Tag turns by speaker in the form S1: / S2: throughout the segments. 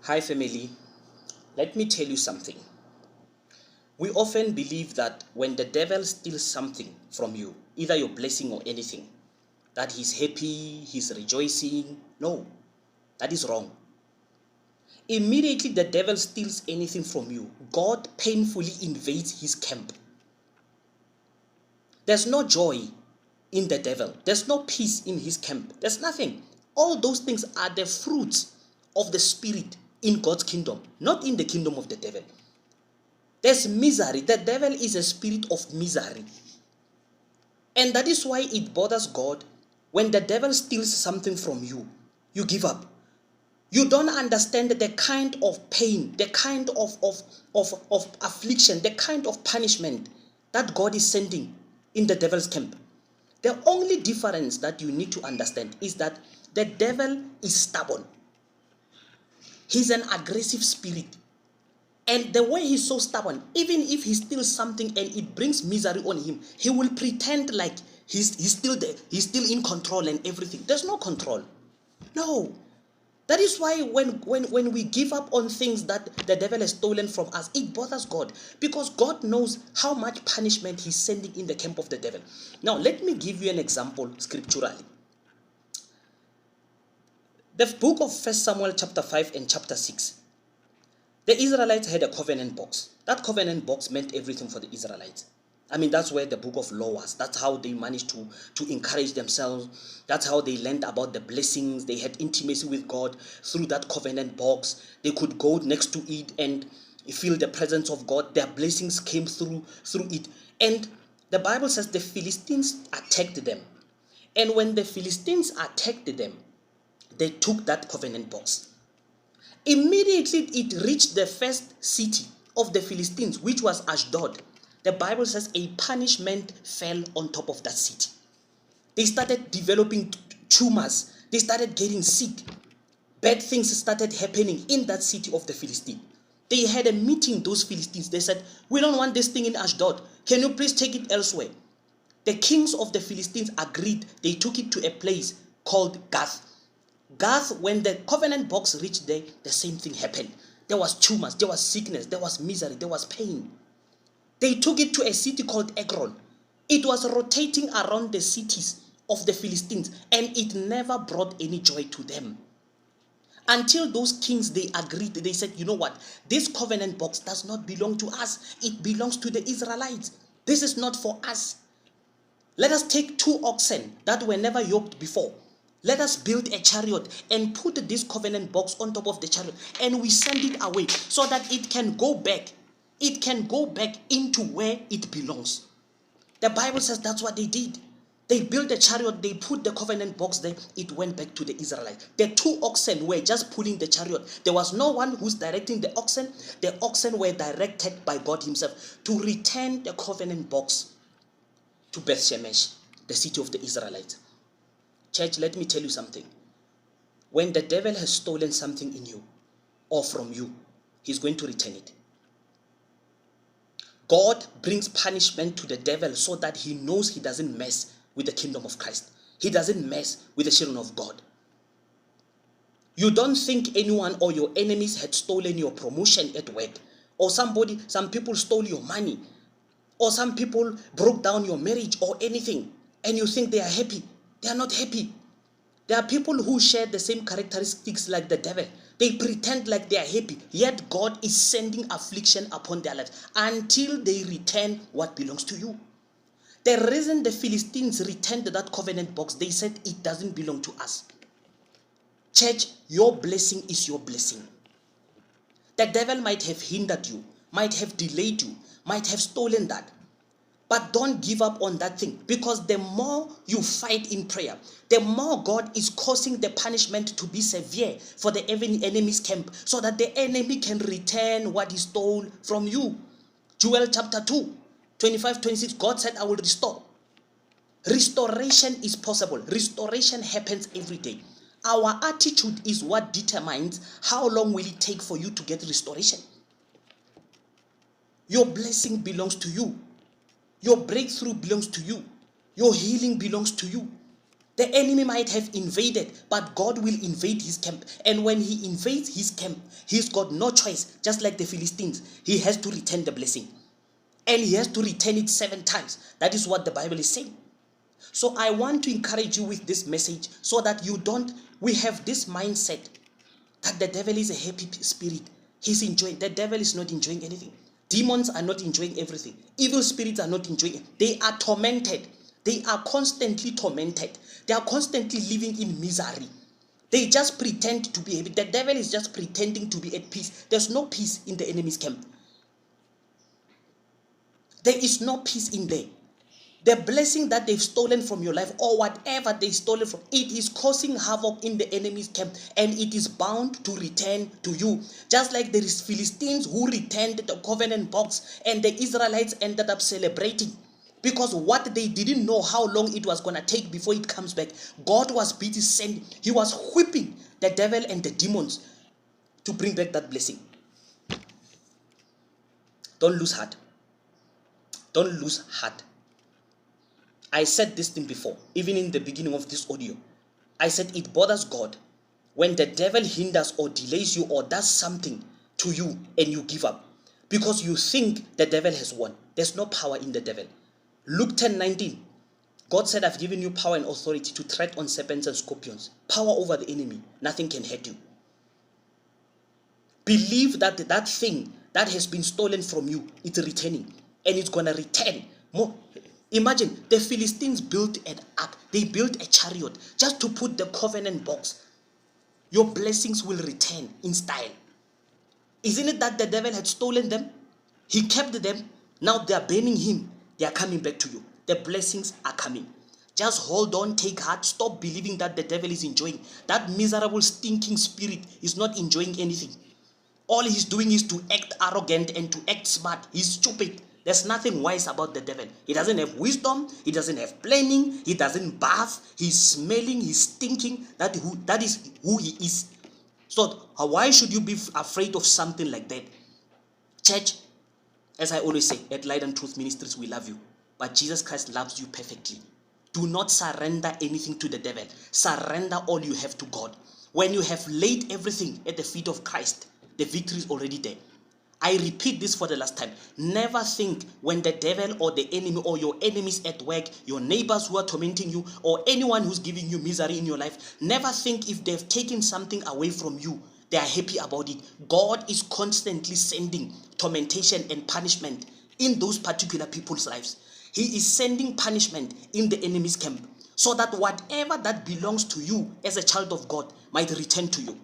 S1: Hi, family. Let me tell you something. We often believe that when the devil steals something from you, either your blessing or anything, that he's happy, he's rejoicing. No, that is wrong. Immediately the devil steals anything from you, God painfully invades his camp. There's no joy in the devil. There's no peace in his camp. There's nothing. All those things are the fruits of the spirit in God's kingdom, not in the kingdom of the devil. There's misery. The devil is a spirit of misery. And that is why it bothers God when the devil steals something from you. You give up. You don't understand the kind of pain, the kind of affliction, the kind of punishment that God is sending in the devil's camp. The only difference that you need to understand is that the devil is stubborn. He's an aggressive spirit. And the way he's so stubborn, even if he steals something and it brings misery on him, he will pretend like he's still there, he's still in control and everything. There's no control. No. That is why when we give up on things that the devil has stolen from us, it bothers God. Because God knows how much punishment he's sending in the camp of the devil. Now, let me give you an example scripturally. The book of 1 Samuel chapter 5 and chapter 6. The Israelites had a covenant box. That covenant box meant everything for the Israelites. I mean, that's where the book of law was. That's how they managed to encourage themselves. That's how they learned about the blessings. They had intimacy with God through that covenant box. They could go next to it and feel the presence of God. Their blessings came through it. And the Bible says the Philistines attacked them. And when the Philistines attacked them, they took that covenant box. Immediately it reached the first city of the Philistines, which was Ashdod. The Bible says a punishment fell on top of that city. They started developing tumors. They started getting sick. Bad things started happening in that city of the Philistines. They had a meeting, those Philistines. They said, we don't want this thing in Ashdod. Can you please take it elsewhere? The kings of the Philistines agreed. They took it to a place called Gath. Gath, when the covenant box reached there, the same thing happened. There was tumors, there was sickness, there was misery, there was pain. They took it to a city called Ekron. It was rotating around the cities of the Philistines, and it never brought any joy to them. Until those kings, they agreed. They said, you know what? This covenant box does not belong to us. It belongs to the Israelites. This is not for us. Let us take 2 oxen that were never yoked before. Let us build a chariot and put this covenant box on top of the chariot, and we send it away so that it can go back. It can go back into where it belongs. The Bible says that's what they did. They built a chariot, they put the covenant box there, it went back to the Israelites. The 2 oxen were just pulling the chariot. There was no one who's directing the oxen. The oxen were directed by God himself to return the covenant box to Beth Shemesh, the city of the Israelites. Church, let me tell you something. When the devil has stolen something in you or from you, he's going to return it. God brings punishment to the devil so that he knows he doesn't mess with the kingdom of Christ. He doesn't mess with the children of God. You don't think anyone or your enemies had stolen your promotion at work, or some people stole your money, or some people broke down your marriage or anything, and you think they are happy. They are not happy. There are people who share the same characteristics like the devil. They pretend like they are happy, yet God is sending affliction upon their lives until they return what belongs to you. The reason the Philistines returned that covenant box, they said it doesn't belong to us. Church, your blessing is your blessing. The devil might have hindered you, might have delayed you, might have stolen that. But don't give up on that thing, because the more you fight in prayer, the more God is causing the punishment to be severe for the enemy's camp, so that the enemy can return what he stole from you. Joel chapter 2, 25-26, God said, I will restore. Restoration is possible. Restoration happens every day. Our attitude is what determines how long will it take for you to get restoration. Your blessing belongs to you. Your breakthrough belongs to you. Your healing belongs to you. The enemy might have invaded, but God will invade his camp. And when he invades his camp, he's got no choice. Just like the Philistines, he has to return the blessing. And he has to return it 7 times. That is what the Bible is saying. So I want to encourage you with this message so that we have this mindset that the devil is a happy spirit. He's enjoying. The devil is not enjoying anything. Demons are not enjoying everything. Evil spirits are not enjoying it. They are tormented. They are constantly tormented. They are constantly living in misery. They just pretend to be happy. The devil is just pretending to be at peace. There's no peace in the enemy's camp. There is no peace in there. The blessing that they've stolen from your life, or whatever they stole from, it is causing havoc in the enemy's camp, and it is bound to return to you. Just like there is Philistines who returned the covenant box, and the Israelites ended up celebrating. Because what they didn't know how long it was going to take before it comes back. God was busy sending, he was whipping the devil and the demons to bring back that blessing. Don't lose heart. Don't lose heart. I said this thing before, even in the beginning of this audio. I said it bothers God when the devil hinders or delays you or does something to you and you give up. Because you think the devil has won. There's no power in the devil. Luke 10:19. God said, I've given you power and authority to tread on serpents and scorpions. Power over the enemy. Nothing can hurt you. Believe that that thing that has been stolen from you, it's returning. And it's going to return more. Imagine the Philistines built an ark. They built a chariot just to put the covenant box. Your blessings will return in style. Isn't it that the devil had stolen them? He kept them. Now they are burning him. They are coming back to you. The blessings are coming. Just hold on, take heart. Stop believing that the devil is enjoying. That miserable, stinking spirit is not enjoying anything. All he's doing is to act arrogant and to act smart. He's stupid. There's nothing wise about the devil. He doesn't have wisdom. He doesn't have planning. He doesn't bath. He's smelling. He's stinking. That is who he is. So why should you be afraid of something like that? Church, as I always say, at Light and Truth Ministries, we love you. But Jesus Christ loves you perfectly. Do not surrender anything to the devil. Surrender all you have to God. When you have laid everything at the feet of Christ, the victory is already there. I repeat this for the last time. Never think when the devil or the enemy or your enemies at work, your neighbors who are tormenting you, or anyone who's giving you misery in your life, never think if they've taken something away from you, they are happy about it. God is constantly sending tormentation and punishment in those particular people's lives. He is sending punishment in the enemy's camp so that whatever that belongs to you as a child of God might return to you.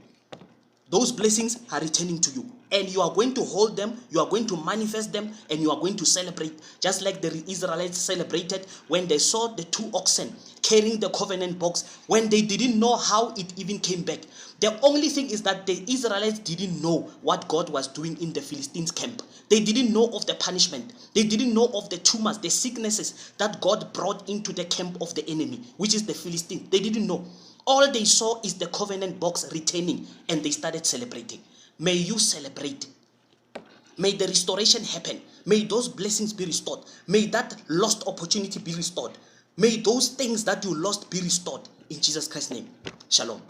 S1: Those blessings are returning to you. And you are going to hold them, you are going to manifest them, and you are going to celebrate. Just like the Israelites celebrated when they saw the 2 oxen carrying the covenant box, when they didn't know how it even came back. The only thing is that the Israelites didn't know what God was doing in the Philistines' camp. They didn't know of the punishment. They didn't know of the tumors, the sicknesses that God brought into the camp of the enemy, which is the Philistines. They didn't know. All they saw is the covenant box returning, and they started celebrating. May you celebrate. May the restoration happen. May those blessings be restored. May that lost opportunity be restored. May those things that you lost be restored. In Jesus Christ's name. Shalom.